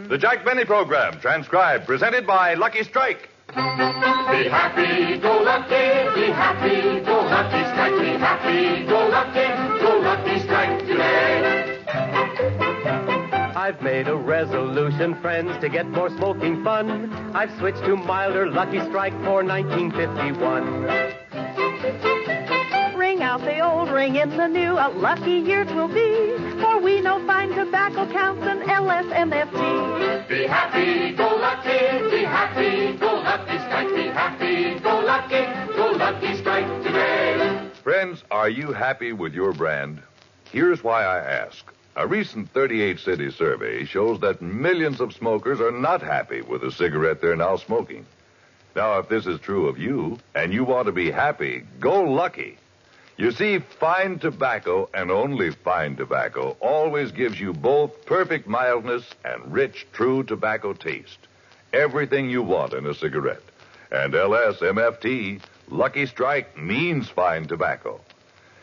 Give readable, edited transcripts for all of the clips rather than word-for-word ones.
The Jack Benny Program, transcribed, presented by Lucky Strike. Be happy, go lucky, be happy, go lucky strike, be happy, go lucky strike today. I've made a resolution, friends, to get more smoking fun. I've switched to milder Lucky Strike for 1951. Ring out the old, ring in the new, a lucky year 'twill be, for we know fine tobacco counts and LSMFT. Be happy, go lucky, be happy, go lucky strike, be happy, go lucky strike today. Friends, are you happy with your brand? Here's why I ask. A recent 38-city survey shows that millions of smokers are not happy with the cigarette they're now smoking. Now, if this is true of you, and you want to be happy, go lucky. You see, fine tobacco, and only fine tobacco, always gives you both perfect mildness and rich, true tobacco taste. Everything you want in a cigarette. And LSMFT, Lucky Strike, means fine tobacco.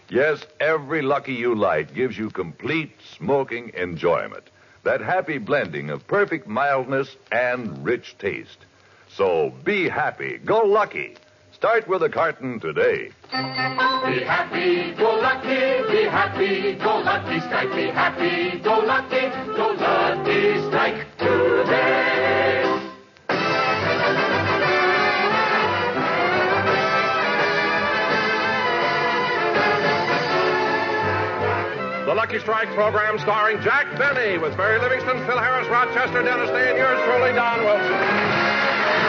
Yes, every Lucky You light gives you complete smoking enjoyment. That happy blending of perfect mildness and rich taste. So be happy. Go Lucky. Start with a carton today. Be happy, go lucky, be happy, go lucky strike, be happy, go lucky strike today. The Lucky Strike program starring Jack Benny with Mary Livingston, Phil Harris, Rochester, Dennis Day, and yours truly, Don Wilson.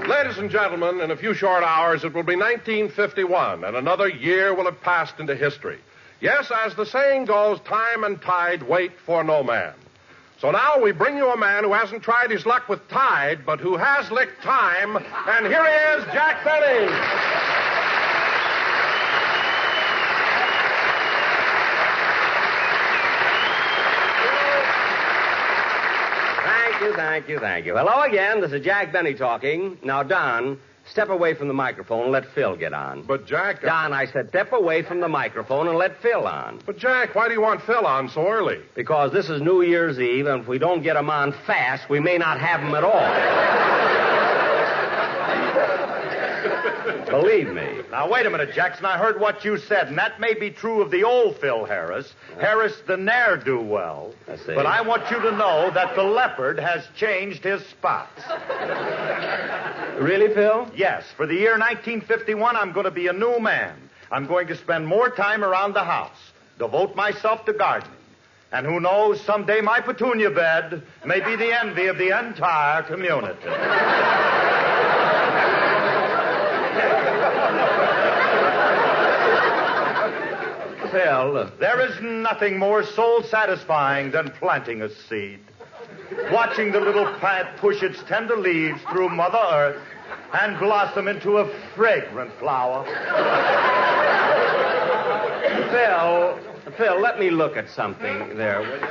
Ladies and gentlemen, in a few short hours, it will be 1951, and another year will have passed into history. Yes, as the saying goes, time and tide wait for no man. So now we bring you a man who hasn't tried his luck with tide, but who has licked time, and here he is, Jack Benny. Thank you. Hello again. This is Jack Benny talking. Now, Don, step away from the microphone and let Phil get on. But, Jack... Don, I said step away from the microphone and let Phil on. But, Jack, why do you want Phil on so early? Because this is New Year's Eve, and if we don't get him on fast, we may not have him at all. Believe me. Now, wait a minute, Jackson. I heard what you said, and that may be true of the old Phil Harris. Harris the ne'er-do-well. I see. But I want you to know that the leopard has changed his spots. Really, Phil? Yes. For the year 1951, I'm going to be a new man. I'm going to spend more time around the house, devote myself to gardening. And who knows, someday my petunia bed may be the envy of the entire community. Phil, there is nothing more soul-satisfying than planting a seed. Watching the little plant push its tender leaves through Mother Earth and blossom into a fragrant flower. Phil, let me look at something there, will you?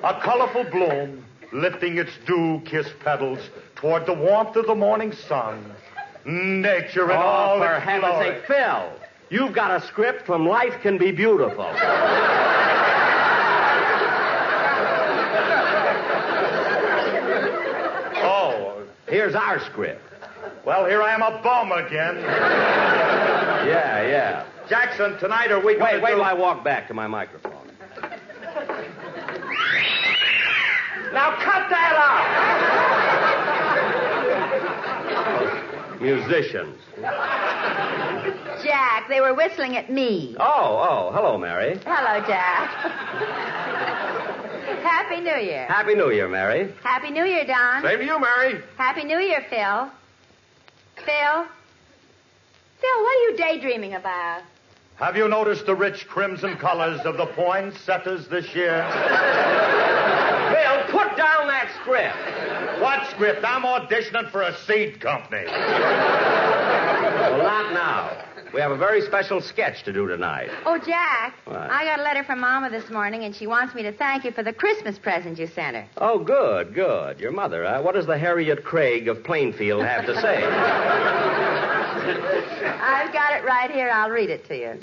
A colorful bloom lifting its dew-kissed petals toward the warmth of the morning sun. Nature in all for its heaven's glory. sake, Phil, you've got a script from Life Can Be Beautiful. Oh, Here's our script. well, here I am, a bum again. Yeah. Jackson, tonight are we going Wait till I walk back to my microphone. Now cut that out! Musicians. Jack, they were whistling at me. Oh, hello, Mary. Hello, Jack. Happy New Year. Happy New Year, Mary. Happy New Year, Don. Same to you, Mary. Happy New Year, Phil. Phil, what are you daydreaming about? Have you noticed the rich crimson colors of the poinsettias this year? Phil, put down that script. What script? I'm auditioning for a seed company. Well, not now. We have a very special sketch to do tonight. Oh, Jack, What? I got a letter from Mama this morning, and she wants me to thank you for the Christmas present you sent her. Oh, good, good. Your mother. What does the Harriet Craig of Plainfield have to say? I've got it right here. I'll read it to you.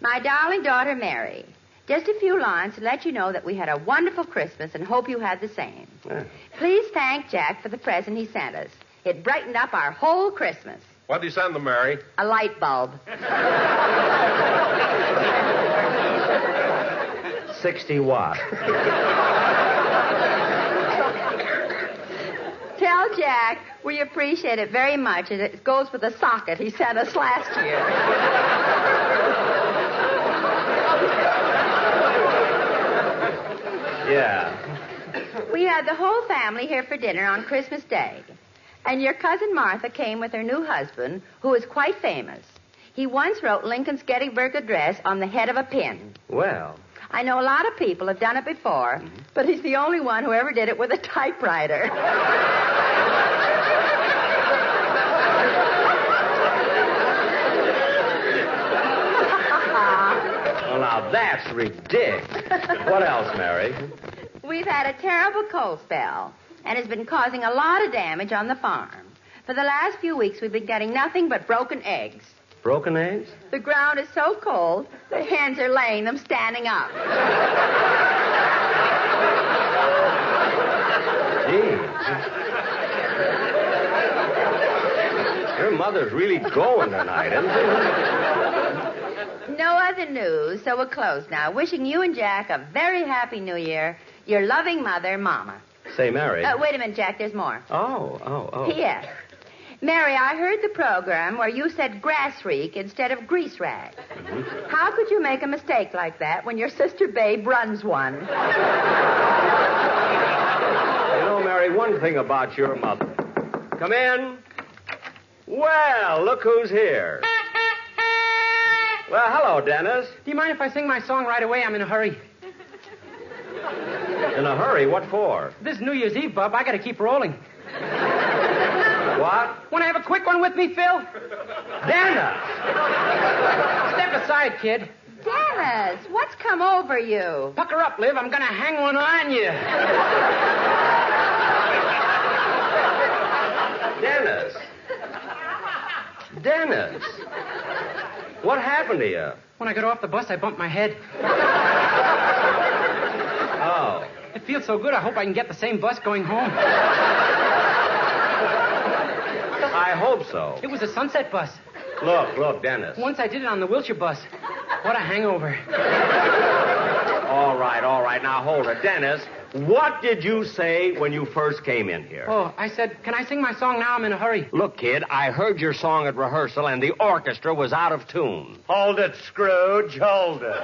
My darling daughter, Mary, just a few lines to let you know that we had a wonderful Christmas and hope you had the same. Please thank Jack for the present he sent us. It brightened up our whole Christmas. What did he send them, Mary? A light bulb. 60 watt. Tell Jack we appreciate it very much, and it goes with the socket he sent us last year. Yeah. We had the whole family here for dinner on Christmas Day. And your cousin Martha came with her new husband, who is quite famous. He once wrote Lincoln's Gettysburg Address on the head of a pin. Well. I know a lot of people have done it before, but he's the only one who ever did it with a typewriter. Well, now that's ridiculous. What else, Mary? We've had a terrible cold spell, and it's been causing a lot of damage on the farm. For the last few weeks, we've been getting nothing but broken eggs. Broken eggs? The ground is so cold, the hens are laying them standing up. Gee. Your mother's really going tonight, isn't she? No other news, so we're closed now. Wishing you and Jack a very happy New Year. Your loving mother, Mama. Say, Mary. Wait a minute, Jack, there's more. Oh. P.S. Mary, I heard the program where you said grass reek instead of grease rag. Mm-hmm. How could you make a mistake like that when your sister Babe runs one? You know, Mary, one thing about your mother. Come in. Well, look who's here. Well, hello, Dennis. Do you mind if I sing my song right away? I'm in a hurry. In a hurry? What for? This New Year's Eve, Bub, I gotta keep rolling. What? Want to have a quick one with me, Phil? Dennis! Step aside, kid. Dennis, what's come over you? Pucker up, Liv. I'm gonna hang one on you. Dennis. Dennis. What happened to you? When I got off the bus, I bumped my head. Oh. It feels so good, I hope I can get the same bus going home. I hope so. It was a Sunset bus. Look, Dennis. Once I did it on the Wilshire bus. What a hangover. All right. Now, hold it. Dennis, what did you say when you first came in here? Oh, I said, can I sing my song now? I'm in a hurry. Look, kid, I heard your song at rehearsal, and the orchestra was out of tune. Hold it, Scrooge. Hold it.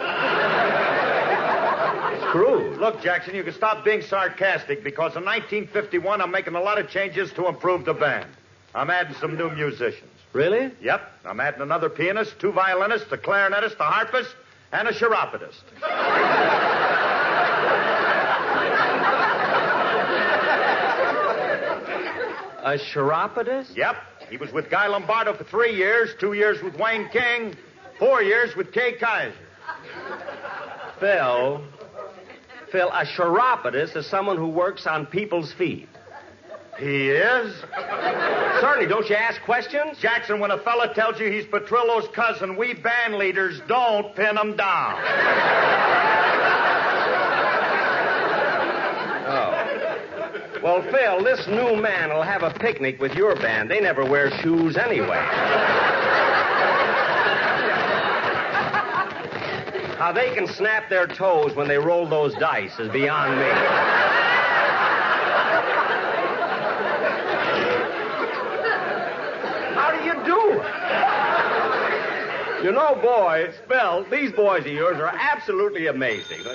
Scrooge? Look, Jackson, you can stop being sarcastic because in 1951 I'm making a lot of changes to improve the band. I'm adding some new musicians. Really? Yep. I'm adding another pianist, 2 violinists, a clarinetist, a harpist, and a chiropodist. A chiropodist? Yep. He was with Guy Lombardo for 3 years, 2 years with Wayne King, 4 years with Kay Kaiser. Phil, a chiropodist is someone who works on people's feet. He is? Certainly. Don't you ask questions? Jackson, when a fella tells you he's Petrillo's cousin, we band leaders don't pin him down. Oh. Well, Phil, this new man will have a picnic with your band. They never wear shoes anyway. How they can snap their toes when they roll those dice is beyond me. How do you do it? You know, boys, Phil, these boys of yours are absolutely amazing.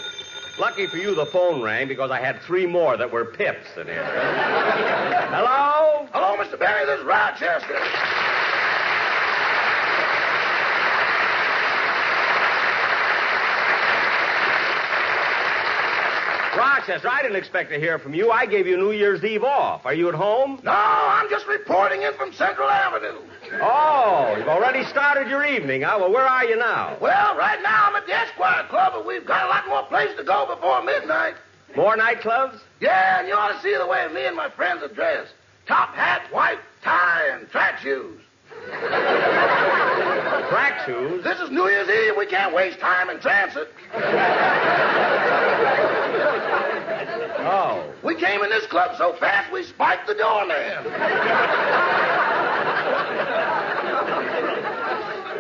Lucky for you, the phone rang because I had 3 more that were pips in here. Hello? Hello, Mr. Barry. This is Rochester. Rochester, I didn't expect to hear from you. I gave you New Year's Eve off. Are you at home? No, I'm just reporting in from Central Avenue. Oh, you've already started your evening, huh? Well, where are you now? Well, right now I'm at the Esquire Club, but we've got a lot more places to go before midnight. More nightclubs? Yeah, and you ought to see the way me and my friends are dressed. Top hat, white tie, and track shoes. Track shoes? This is New Year's Eve. We can't waste time in transit. Oh. We came in this club so fast we spiked the doorman.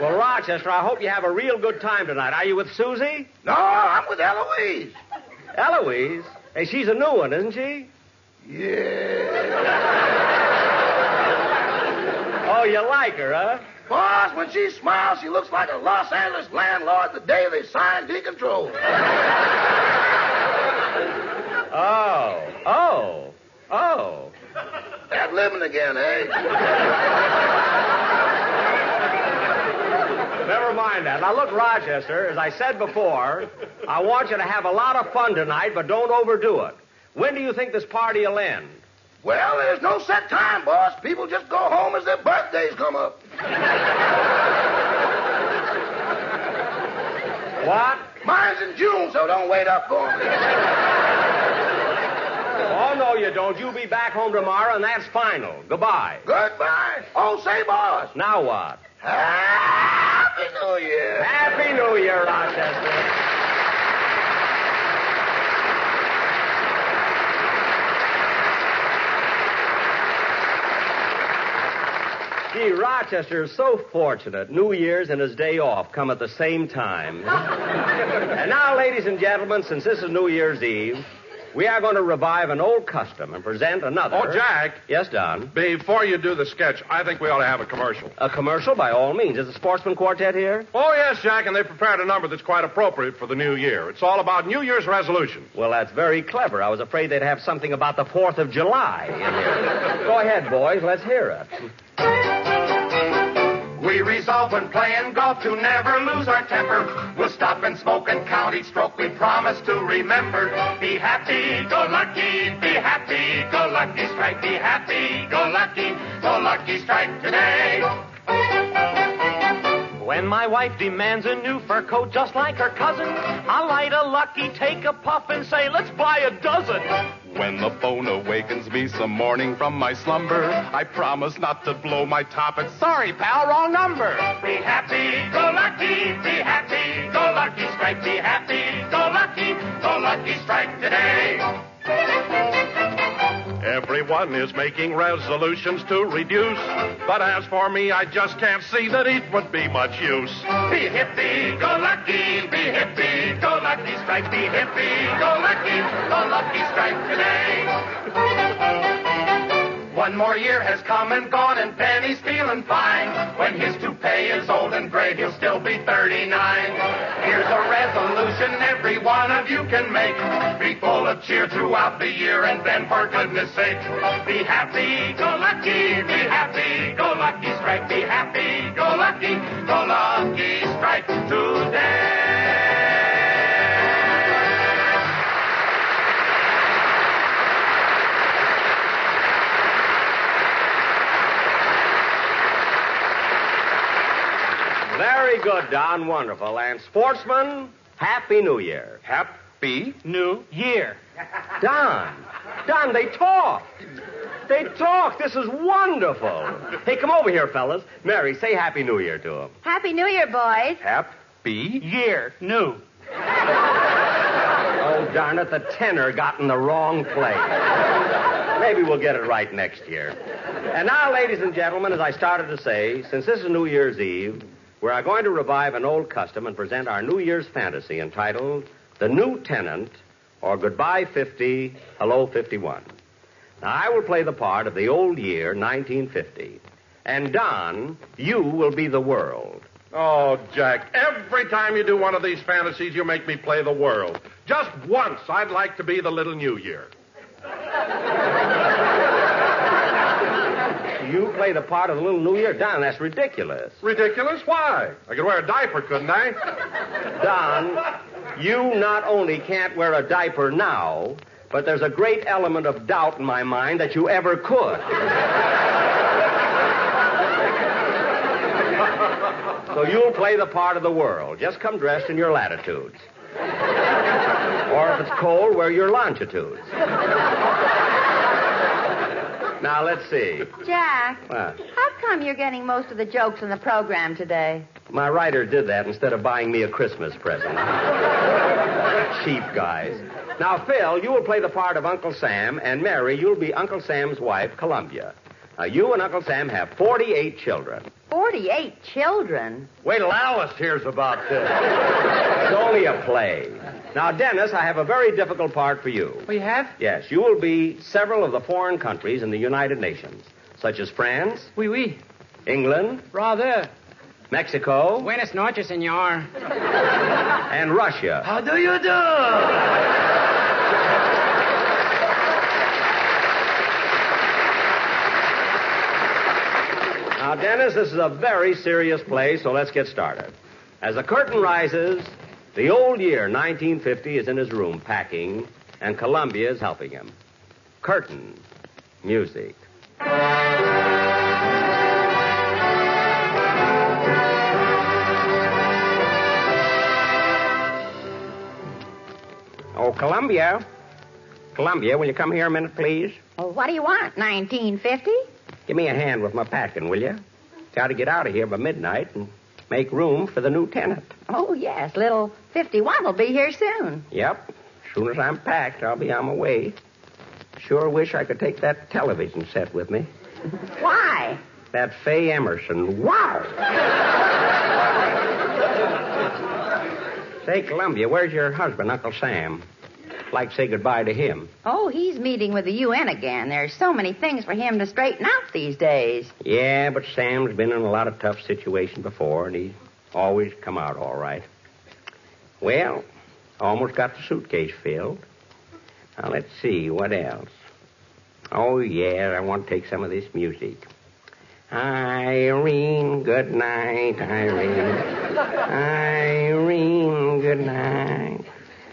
Well, Rochester, I hope you have a real good time tonight. Are you with Susie? No, I'm with Eloise. Eloise? Hey, she's a new one, isn't she? Yeah. Oh, you like her, huh? Boss, when she smiles, she looks like a Los Angeles landlord the day they signed decontrol. Oh. That living again, eh? Never mind that. Now, look, Rochester, as I said before, I want you to have a lot of fun tonight, but don't overdo it. When do you think this party will end? Well, there's no set time, boss. People just go home as their birthdays come up. What? Mine's in June, so don't wait up for me. Oh, no, you don't. You'll be back home tomorrow, and that's final. Goodbye. Goodbye. Oh, say, boss. Now what? Happy New Year. Happy New Year, Rochester. Gee, Rochester is so fortunate. New Year's and his day off come at the same time. And now, ladies and gentlemen, since this is New Year's Eve, we are going to revive an old custom and present another. Oh, Jack. Yes, Don? Before you do the sketch, I think we ought to have a commercial. A commercial, by all means. Is the Sportsman Quartet here? Oh, yes, Jack, and they prepared a number that's quite appropriate for the new year. It's all about New Year's resolutions. Well, that's very clever. I was afraid they'd have something about the 4th of July in here. Go ahead, boys. Let's hear it. We resolve when playing golf to never lose our temper. We'll stop and smoke and count each stroke we promise to remember. Be happy, go lucky, be happy, go lucky strike. Be happy, go lucky strike today. When my wife demands a new fur coat just like her cousin, I'll light a lucky, take a puff, and say, let's buy a dozen. When the phone awakens me some morning from my slumber, I promise not to blow my top. It's sorry, pal, wrong number. Be happy, go lucky, be happy, go lucky strike. Be happy, go lucky strike today. Everyone is making resolutions to reduce, but as for me, I just can't see that it would be much use. Be hippie, go lucky, be hippie, go lucky strike. Be hippie, go lucky strike today. One more year has come and gone, and Penny's feeling fine. When his toupee is old and gray, he'll still be 39. Here's a resolution every one of you can make. Be full of cheer throughout the year, and then, for goodness sake, be happy, go lucky, be happy, go lucky strike. Be happy, go lucky strike today. Very good, Don. Wonderful. And Sportsman, Happy New Year. Happy New Year. Don, they talked. They talked. This is wonderful. Hey, come over here, fellas. Mary, say Happy New Year to him. Happy New Year, boys. Happy Year. New. Oh, darn it, the tenor got in the wrong place. Maybe we'll get it right next year. And now, ladies and gentlemen, as I started to say, since this is New Year's Eve, we are going to revive an old custom and present our New Year's fantasy entitled The New Tenant, or Goodbye 50, Hello 51. Now, I will play the part of the old year, 1950. And, Don, you will be the world. Oh, Jack, every time you do one of these fantasies, you make me play the world. Just once, I'd like to be the little New Year. You play the part of the little New Year? Don, that's ridiculous. Ridiculous? Why? I could wear a diaper, couldn't I? Don, you not only can't wear a diaper now, But there's a great element of doubt in my mind that you ever could. So you'll play the part of the world. Just come dressed in your latitudes. Or if it's cold, wear your longitudes. Now, let's see. Jack, What? how come you're getting most of the jokes in the program today? My writer did that instead of buying me a Christmas present. Cheap guys. Now, Phil, you will play the part of Uncle Sam, and Mary, you'll be Uncle Sam's wife, Columbia. Now, you and Uncle Sam have 48 children. 48 children? Wait till Alice hears about this. It's only a play. Now, Dennis, I have a very difficult part for you. Oh, you have? Yes, you will be several of the foreign countries in the United Nations, such as France, Oui, oui. England, Rather. Mexico, Buenas noches, senor. and Russia. How do you do? Now, Dennis, this is a very serious play, so let's get started. As the curtain rises, the old year, 1950, is in his room packing, and Columbia is helping him. Curtain. Music. Oh, Columbia. Columbia, will you come here a minute, please? Well, what do you want, 1950? Give me a hand with my packing, will you? Got to get out of here by midnight and make room for the new tenant. Oh, yes, little 51 will be here soon. Yep. As soon as I'm packed, I'll be on my way. Sure wish I could take that television set with me. Why? That Faye Emerson. Wow! Say, Columbia, where's your husband, Uncle Sam? I'd like to say goodbye to him. Oh, he's meeting with the UN again. There's so many things for him to straighten out these days. Yeah, but Sam's been in a lot of tough situations before, and he's always come out all right. Well, almost got the suitcase filled. Now, let's see, what else? Oh, yeah, I want to take some of this music. Irene, good night, Irene. Irene, good night.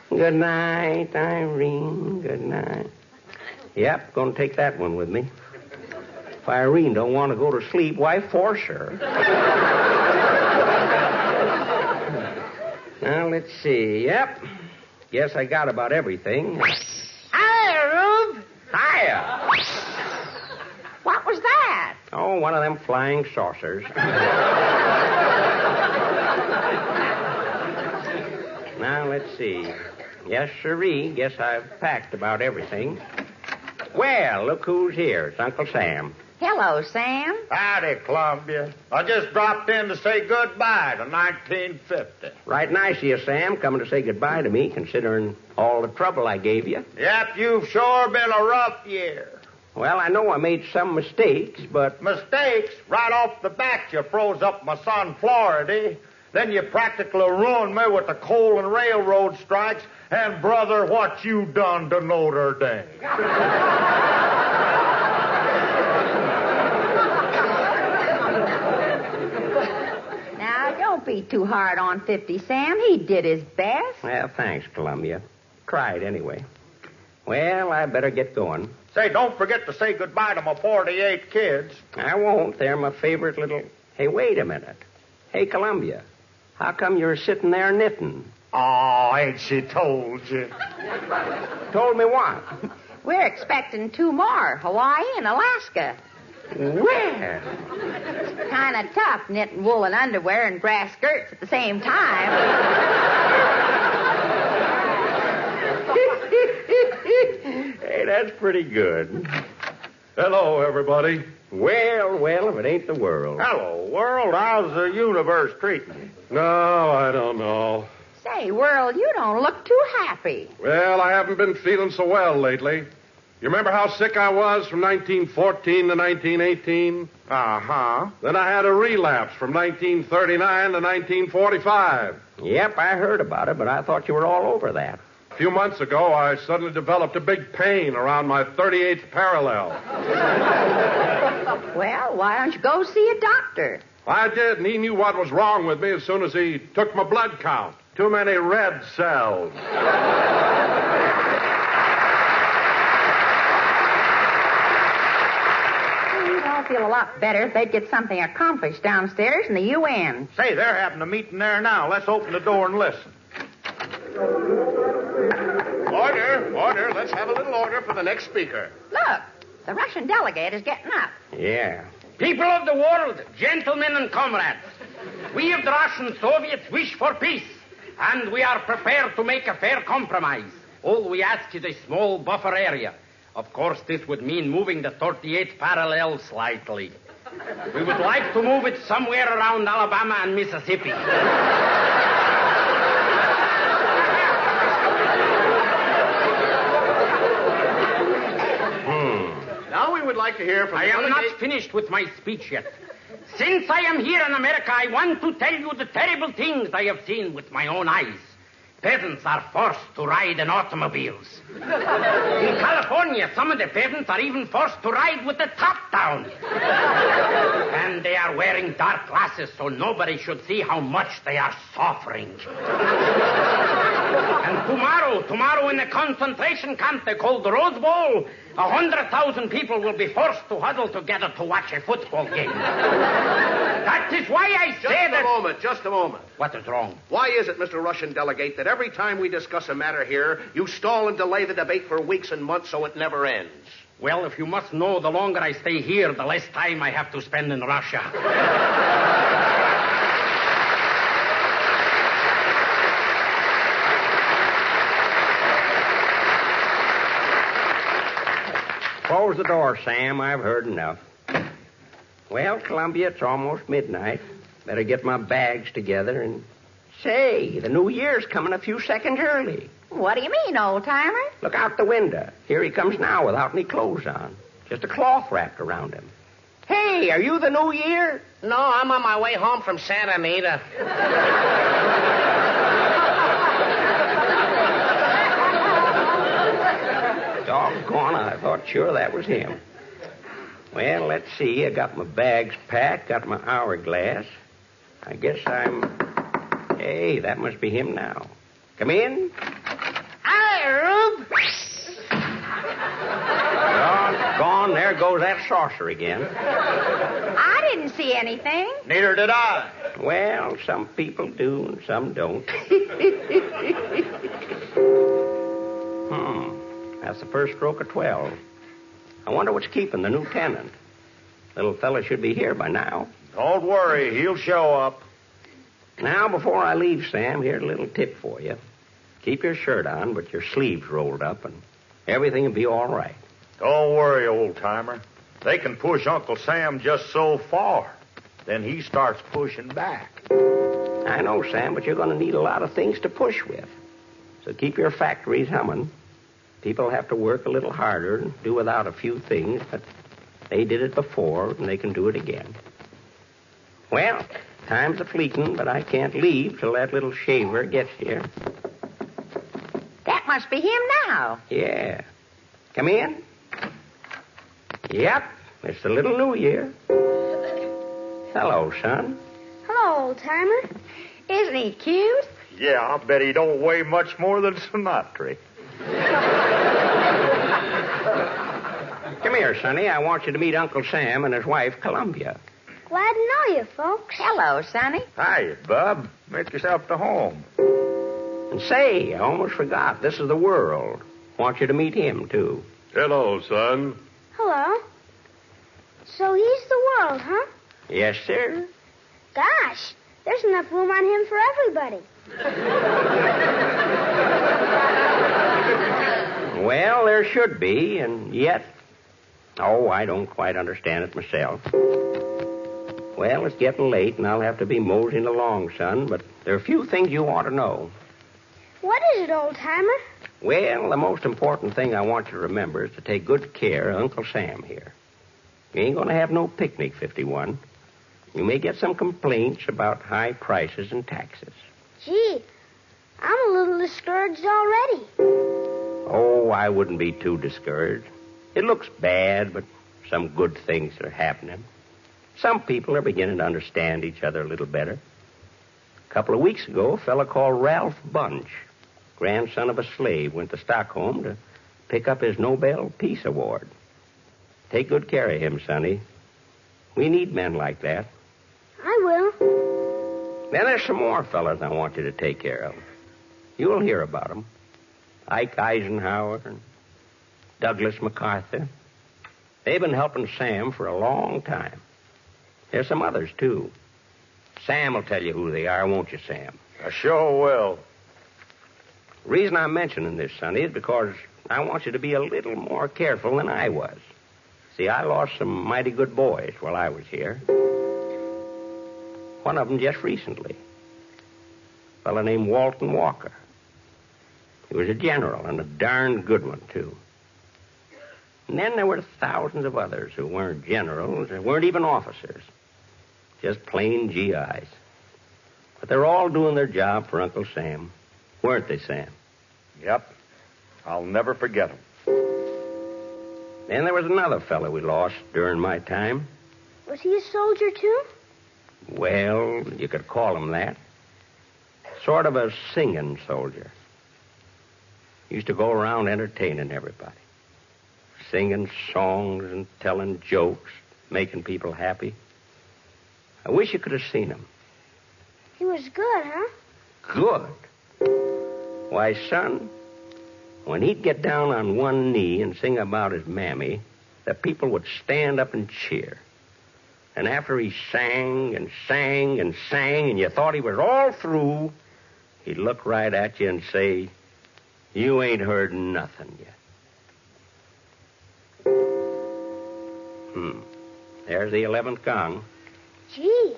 Good night, Irene, good night. Yep, gonna take that one with me. If Irene don't want to go to sleep, why force her? Now, let's see. Yep. Guess I got about everything. Hi, Rube. Hiya. What was that? Oh, one of them flying saucers. Now, let's see. Yes, sirree. Guess I've packed about everything. Well, look who's here. It's Uncle Sam. Hello, Sam. Howdy, Columbia. I just dropped in to say goodbye to 1950. Right nice of you, Sam, coming to say goodbye to me, considering all the trouble I gave you. Yep, you've sure been a rough year. Well, I know I made some mistakes, but... Mistakes? Right off the bat, you froze up my son Florida. Then you practically ruined me with the coal and railroad strikes. And, brother, what you done to Notre Dame? Now, don't be too hard on 50, Sam. He did his best. Well, thanks, Columbia. Tried anyway. Well, I better get going. Say, don't forget to say goodbye to my 48 kids. I won't. They're my favorite little... Hey, wait a minute. Hey, Columbia, how come you're sitting there knitting? Oh, ain't she told you? Told me what? We're expecting 2 more, Hawaii and Alaska. Where? Kind of tough knitting woolen underwear and grass skirts at the same time. Hey, that's pretty good. Hello, everybody. Well, if it ain't the world. Hello, world. How's the universe treating you? No, I don't know. Say, World, you don't look too happy. Well, I haven't been feeling so well lately. You remember how sick I was from 1914 to 1918? Uh-huh. Then I had a relapse from 1939 to 1945. Yep, I heard about it, but I thought you were all over that. A few months ago, I suddenly developed a big pain around my 38th parallel. Well, why don't you go see a doctor? I did, and he knew what was wrong with me as soon as he took my blood count. Too many red cells. all feel a lot better if they'd get something accomplished downstairs in the UN. Say, they're having a meeting there now. Let's open the door and listen. Order. Let's have a little order for the next speaker. Look, the Russian delegate is getting up. Yeah. People of the world, gentlemen and comrades, we of the Russian Soviets wish for peace, and we are prepared to make a fair compromise. All we ask is a small buffer area. Of course, this would mean moving the 38th parallel slightly. We would like to move it somewhere around Alabama and Mississippi. Now we would like to hear from I am not finished with my speech yet. Since I am here in America, I want to tell you the terrible things I have seen with my own eyes. Peasants are forced to ride in automobiles. In California, some of the peasants are even forced to ride with the top down. And they are wearing dark glasses so nobody should see how much they are suffering. And tomorrow in a concentration camp they call the Rose Bowl, 100,000 people will be forced to huddle together to watch a football game. That is why I say Just a moment. What is wrong? Why is it, Mr. Russian delegate, that every time we discuss a matter here, you stall and delay the debate for weeks and months so it never ends? Well, if you must know, the longer I stay here, the less time I have to spend in Russia. Close the door, Sam. I've heard enough. Well, Columbia, it's almost midnight. Better get my bags together and... Say, the new year's coming a few seconds early. What do you mean, old-timer? Look out the window. Here he comes now without any clothes on. Just a cloth wrapped around him. Hey, are you the new year? No, I'm on my way home from Santa Anita. Doggone, I thought sure that was him. Well, let's see. I got my bags packed, got my hourglass. I guess I'm... Hey, that must be him now. Come in. Hi, Rube. Doggone, there goes that saucer again. I didn't see anything. Neither did I. Well, some people do and some don't. That's the first stroke of 12. I wonder what's keeping the new tenant. Little fella should be here by now. Don't worry, he'll show up. Now, before I leave, Sam, here's a little tip for you. Keep your shirt on, but your sleeves rolled up, and everything will be all right. Don't worry, old-timer. They can push Uncle Sam just so far. Then he starts pushing back. I know, Sam, but you're going to need a lot of things to push with. So keep your factories humming. People have to work a little harder and do without a few things, but they did it before, and they can do it again. Well, time's a-fleeting, but I can't leave till that little shaver gets here. That must be him now. Yeah. Come in. Yep, it's the little New Year. Hello, son. Hello, old-timer. Isn't he cute? Yeah, I'll bet he don't weigh much more than Sinatra. Come here, Sonny. I want you to meet Uncle Sam and his wife, Columbia. Glad to know you, folks. Hello, Sonny. Hiya, Bub. Make yourself to home. And say, I almost forgot. This is the world. Want you to meet him, too. Hello, son. Hello. So he's the world, huh? Yes, sir. Gosh, there's enough room on him for everybody. Well, there should be, and yet... Oh, I don't quite understand it myself. Well, it's getting late, and I'll have to be moseying along, son, but there are a few things you ought to know. What is it, old-timer? Well, the most important thing I want you to remember is to take good care of Uncle Sam here. You ain't going to have no picnic, 51. You may get some complaints about high prices and taxes. Gee, I'm a little discouraged already. Oh, I wouldn't be too discouraged. It looks bad, but some good things are happening. Some people are beginning to understand each other a little better. A couple of weeks ago, a fellow called Ralph Bunch, grandson of a slave, went to Stockholm to pick up his Nobel Peace Award. Take good care of him, Sonny. We need men like that. I will. Then there's some more fellas I want you to take care of. You'll hear about them. Ike Eisenhower and Douglas MacArthur. They've been helping Sam for a long time. There's some others, too. Sam will tell you who they are, won't you, Sam? I sure will. The reason I'm mentioning this, Sonny, is because I want you to be a little more careful than I was. See, I lost some mighty good boys while I was here. One of them just recently. A fellow named Walton Walker. He was a general, and a darn good one, too. And then there were thousands of others who weren't generals, and weren't even officers. Just plain GIs. But they're all doing their job for Uncle Sam. Weren't they, Sam? Yep. I'll never forget him. Then there was another fellow we lost during my time. Was he a soldier, too? Well, you could call him that. Sort of a singing soldier. Used to go around entertaining everybody. Singing songs and telling jokes, making people happy. I wish you could have seen him. He was good, huh? Good. Why, son, when he'd get down on one knee and sing about his mammy, the people would stand up and cheer. And after he sang and sang and sang, and you thought he was all through, he'd look right at you and say, "You ain't heard nothing yet." There's the 11th gong. Gee,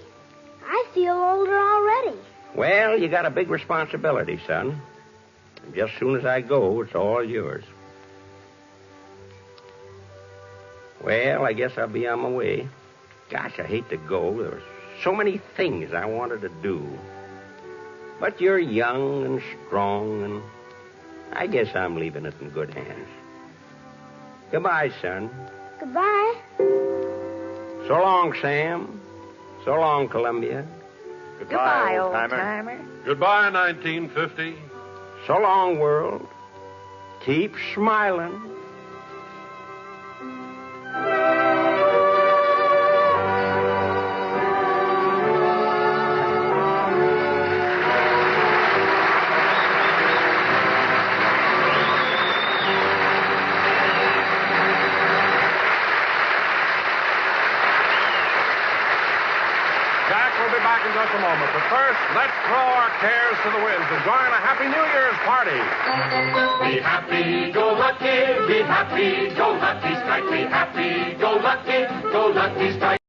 I feel older already. Well, you got a big responsibility, son. And just as soon as I go, it's all yours. Well, I guess I'll be on my way. Gosh, I hate to go. There were so many things I wanted to do. But you're young and strong, and I guess I'm leaving it in good hands. Goodbye, son. Goodbye. So long, Sam. So long, Columbia. Goodbye, old-timer. Goodbye, 1950. So long, world. Keep smiling. We'll be back in just a moment. But first, let's throw our cares to the winds and join a Happy New Year's party. Be happy, go lucky, be happy, go lucky, strike, be happy, go lucky, strike.